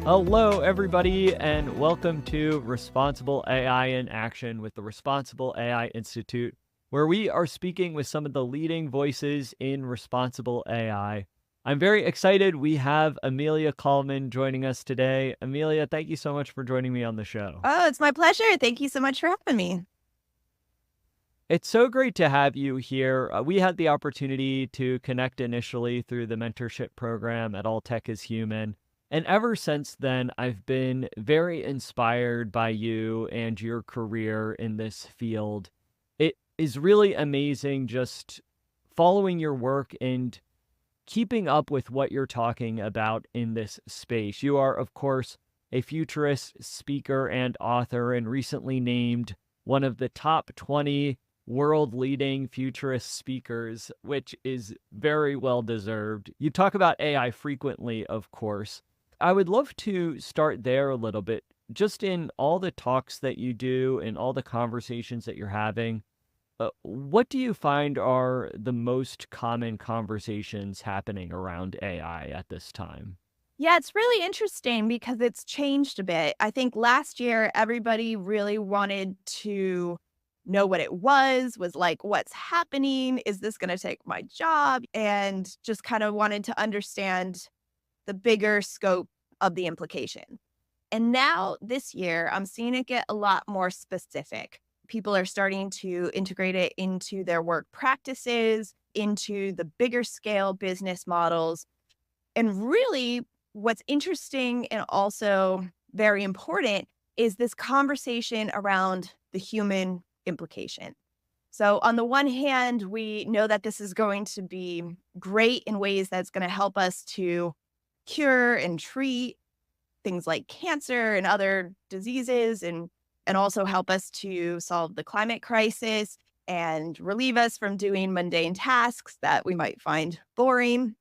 Hello, everybody, and welcome to Responsible AI in Action with the Responsible AI Institute, where we are speaking with some of the leading voices in responsible AI. I'm very excited. We have Amelia Kallman joining us today. Amelia, thank you so much for joining me on the show. Oh, it's my pleasure. Thank you so much for having me. It's so great to have you here. We had the opportunity to connect initially through the mentorship program at All Tech is Human. And ever since then, I've been very inspired by you and your career in this field. It is really amazing just following your work and keeping up with what you're talking about in this space. You are, of course, a futurist speaker and author, and recently named one of the top 20 world-leading futurist speakers, which is very well deserved. You talk about AI frequently, of course. I would love to start there a little bit. Just in all the talks that you do and all the conversations that you're having, what do you find are the most common conversations happening around AI at this time? Yeah, it's really interesting because it's changed a bit. I think last year, everybody really wanted to know what it was like, what's happening? Is this going to take my job? And just kind of wanted to understand the bigger scope of the implication. And now this year, I'm seeing it get a lot more specific. People are starting to integrate it into their work practices, into the bigger scale business models. And really, what's interesting and also very important is this conversation around the human implication. So, on the one hand, we know that this is going to be great in ways that's going to help us to cure and treat things like cancer and other diseases and also help us to solve the climate crisis and relieve us from doing mundane tasks that we might find boring.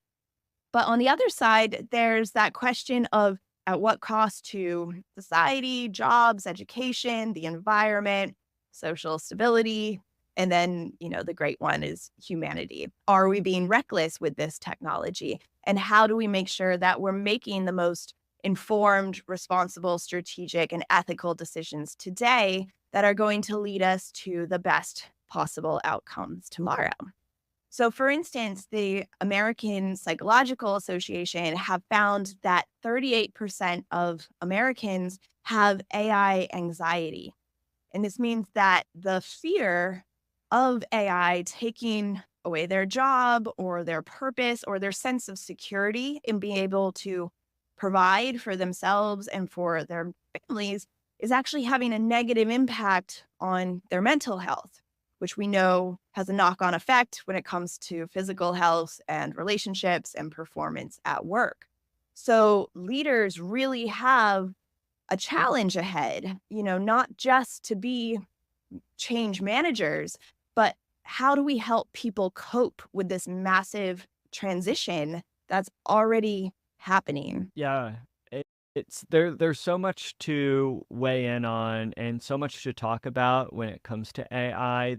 But on the other side, there's that question of at what cost to society, jobs, education, the environment, social stability, and then, the great one is humanity. Are we being reckless with this technology? And how do we make sure that we're making the most informed, responsible, strategic, and ethical decisions today that are going to lead us to the best possible outcomes tomorrow? So, for instance, the American Psychological Association have found that 38% of Americans have AI anxiety. And this means that the fear of AI taking away their job or their purpose or their sense of security in being able to provide for themselves and for their families is actually having a negative impact on their mental health, which we know has a knock-on effect when it comes to physical health and relationships and performance at work. So leaders really have a challenge ahead, not just to be change managers, but how do we help people cope with this massive transition that's already happening? Yeah, it's there's so much to weigh in on and so much to talk about when it comes to AI,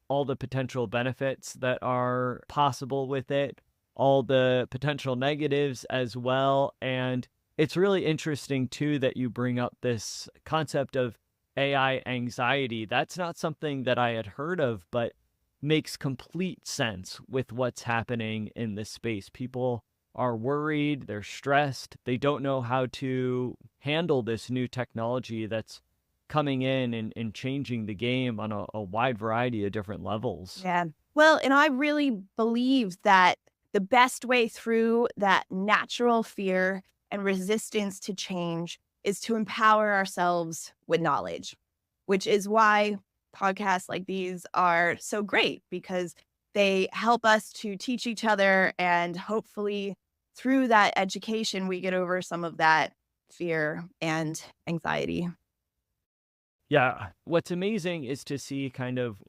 all the potential benefits that are possible with it, all the potential negatives as well. And it's really interesting too that you bring up this concept of AI anxiety. That's not something that I had heard of, but makes complete sense with what's happening in this space. People are worried, they're stressed, they don't know how to handle this new technology that's coming in and changing the game on a wide variety of different levels. Yeah. Well, and I really believe that the best way through that natural fear and resistance to change is to empower ourselves with knowledge, which is why podcasts like these are so great because they help us to teach each other. And hopefully, through that education, we get over some of that fear and anxiety. Yeah, what's amazing is to see kind of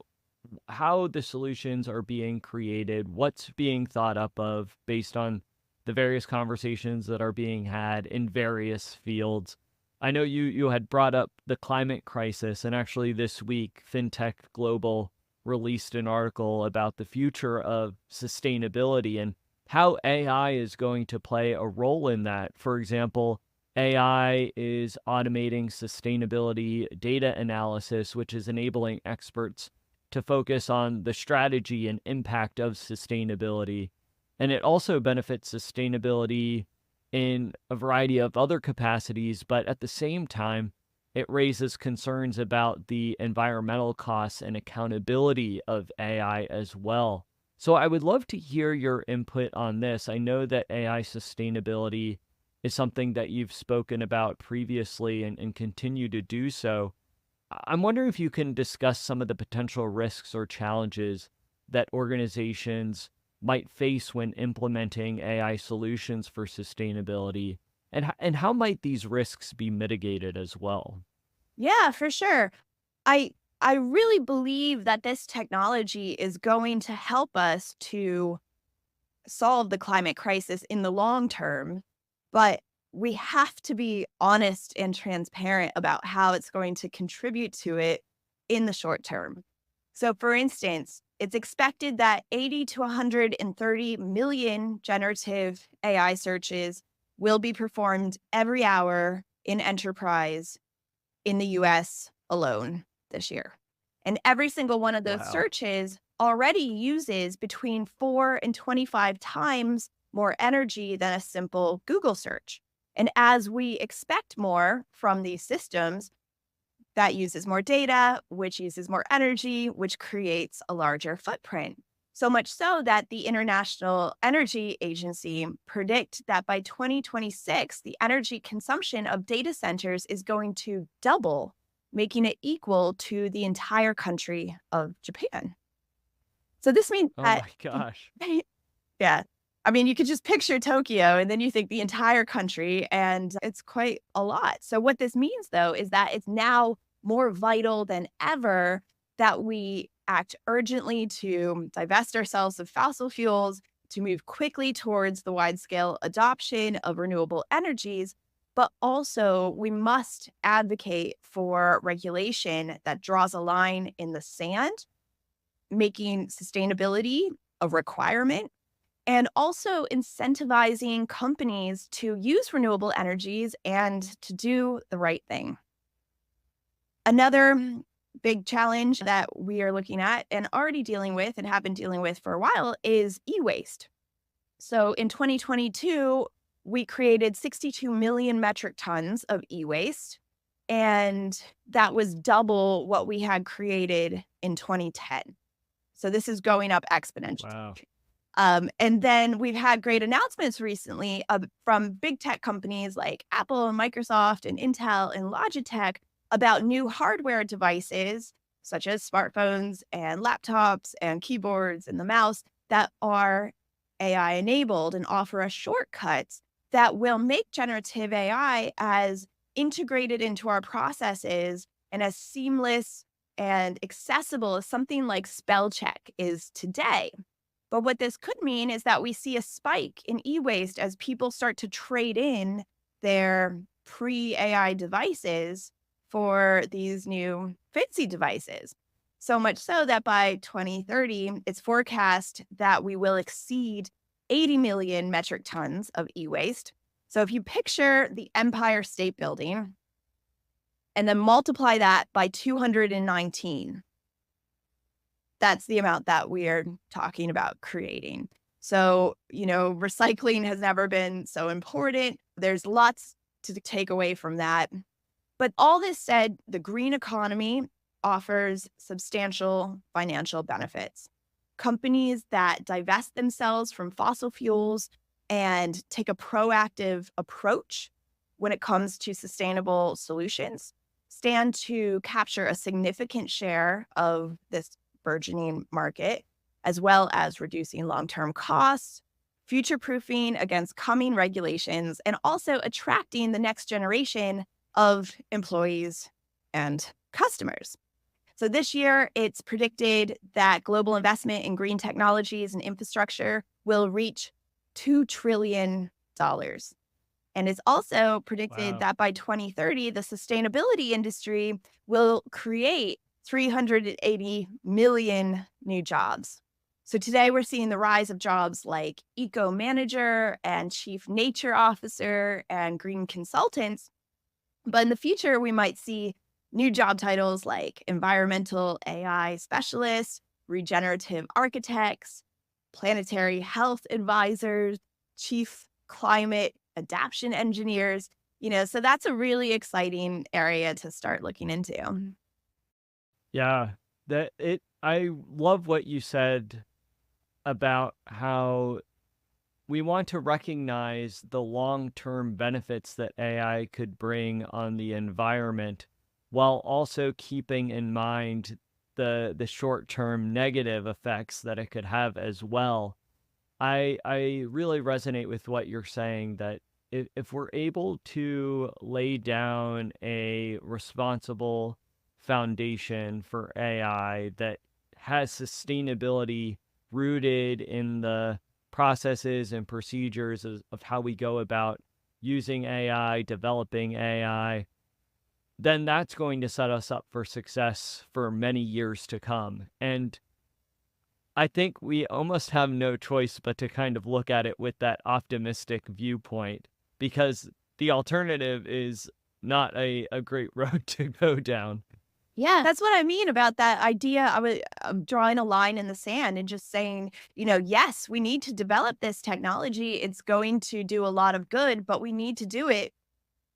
how the solutions are being created, what's being thought up of based on the various conversations that are being had in various fields. I know you had brought up the climate crisis, and actually this week, Fintech Global released an article about the future of sustainability and how AI is going to play a role in that. For example, AI is automating sustainability data analysis, which is enabling experts to focus on the strategy and impact of sustainability. And it also benefits sustainability in a variety of other capacities, but at the same time, it raises concerns about the environmental costs and accountability of AI as well. So I would love to hear your input on this. I know that AI sustainability is something that you've spoken about previously and continue to do so. I'm wondering if you can discuss some of the potential risks or challenges that organizations might face when implementing AI solutions for sustainability, and how might these risks be mitigated as well? Yeah, for sure. I I really believe that this technology is going to help us to solve the climate crisis in the long term, but we have to be honest and transparent about how it's going to contribute to it in the short term. So, for instance, it's expected that 80 to 130 million generative AI searches will be performed every hour in enterprise in the US alone this year. And every single one of those Wow. searches already uses between 4 and 25 times more energy than a simple Google search. And as we expect more from these systems, that uses more data, which uses more energy, which creates a larger footprint. So much so that the International Energy Agency predict that by 2026, the energy consumption of data centers is going to double, making it equal to the entire country of Japan. So this means Oh that my gosh. yeah. I mean, you could just picture Tokyo and then you think the entire country, and it's quite a lot. So, what this means, though, is that it's now more vital than ever that we act urgently to divest ourselves of fossil fuels, to move quickly towards the wide scale adoption of renewable energies. But also, we must advocate for regulation that draws a line in the sand, making sustainability a requirement and also incentivizing companies to use renewable energies and to do the right thing. Another big challenge that we are looking at and already dealing with and have been dealing with for a while is e waste. So in 2022, we created 62 million metric tons of e waste, and that was double what we had created in 2010. So this is going up exponentially. Wow. And then we've had great announcements recently from big tech companies like Apple and Microsoft and Intel and Logitech about new hardware devices, such as smartphones and laptops and keyboards and the mouse that are AI enabled and offer us shortcuts that will make generative AI as integrated into our processes and as seamless and accessible as something like spell check is today. But what this could mean is that we see a spike in e-waste as people start to trade in their pre-AI devices for these new fancy devices. So much so that by 2030, it's forecast that we will exceed 80 million metric tons of e-waste. So if you picture the Empire State Building and then multiply that by 219, that's the amount that we're talking about creating. So, recycling has never been so important. There's lots to take away from that. But all this said, the green economy offers substantial financial benefits. Companies that divest themselves from fossil fuels and take a proactive approach when it comes to sustainable solutions stand to capture a significant share of this burgeoning market, as well as reducing long-term costs, future-proofing against coming regulations, and also attracting the next generation of employees and customers. So this year, it's predicted that global investment in green technologies and infrastructure will reach $2 trillion. And it's also predicted Wow. that by 2030, the sustainability industry will create 380 million new jobs. So today we're seeing the rise of jobs like eco manager and chief nature officer and green consultants. But in the future, we might see new job titles like environmental AI specialists, regenerative architects, planetary health advisors, chief climate adaptation engineers. So that's a really exciting area to start looking into. Yeah, I love what you said about how we want to recognize the long-term benefits that AI could bring on the environment while also keeping in mind the short-term negative effects that it could have as well. I really resonate with what you're saying that if we're able to lay down a responsible foundation for AI that has sustainability rooted in the processes and procedures of how we go about using AI, developing AI, then that's going to set us up for success for many years to come. And I think we almost have no choice but to kind of look at it with that optimistic viewpoint because the alternative is not a great road to go down. Yeah, that's what I mean about that idea of drawing a line in the sand and just saying, yes, we need to develop this technology. It's going to do a lot of good, but we need to do it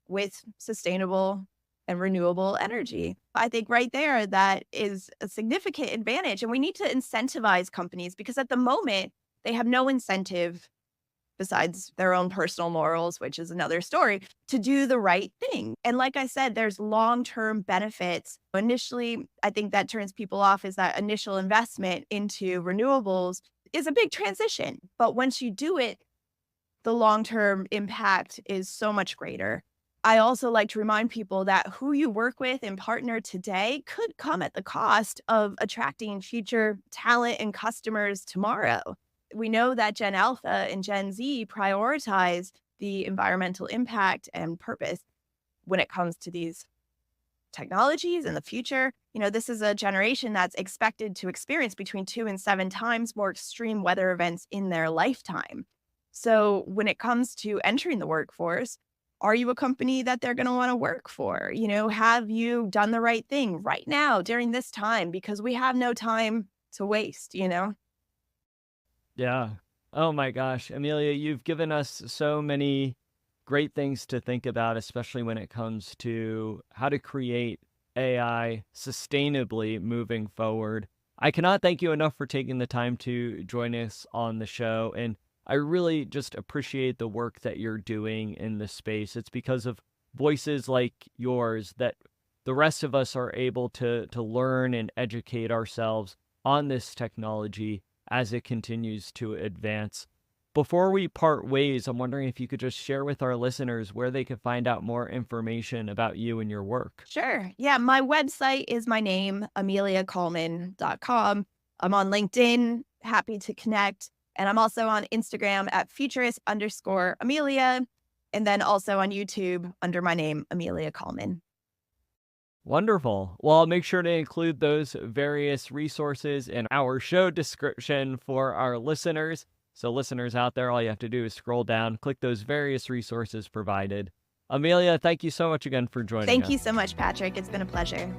with sustainable and renewable energy. I think right there, that is a significant advantage. And we need to incentivize companies because at the moment, they have no incentive besides their own personal morals, which is another story, to do the right thing. And like I said, there's long-term benefits. Initially, I think that turns people off is that initial investment into renewables is a big transition. But once you do it, the long-term impact is so much greater. I also like to remind people that who you work with and partner today could come at the cost of attracting future talent and customers tomorrow. We know that Gen Alpha and Gen Z prioritize the environmental impact and purpose when it comes to these technologies in the future. This is a generation that's expected to experience between 2 and 7 times more extreme weather events in their lifetime. So when it comes to entering the workforce, are you a company that they're going to want to work for? Have you done the right thing right now during this time? Because we have no time to waste. Yeah. Oh my gosh, Amelia, you've given us so many great things to think about, especially when it comes to how to create AI sustainably moving forward. I cannot thank you enough for taking the time to join us on the show. And I really just appreciate the work that you're doing in this space. It's because of voices like yours that the rest of us are able to learn and educate ourselves on this technology as it continues to advance. Before we part ways, I'm wondering if you could just share with our listeners where they could find out more information about you and your work. Sure. Yeah, my website is my name, ameliakallman.com. I'm on LinkedIn, happy to connect. And I'm also on Instagram at futurist_Amelia. And then also on YouTube under my name, Amelia Kallman. Wonderful. Well, I'll make sure to include those various resources in our show description for our listeners. So listeners out there, all you have to do is scroll down, click those various resources provided. Amelia, thank you so much again for joining us. Thank you so much, Patrick. It's been a pleasure.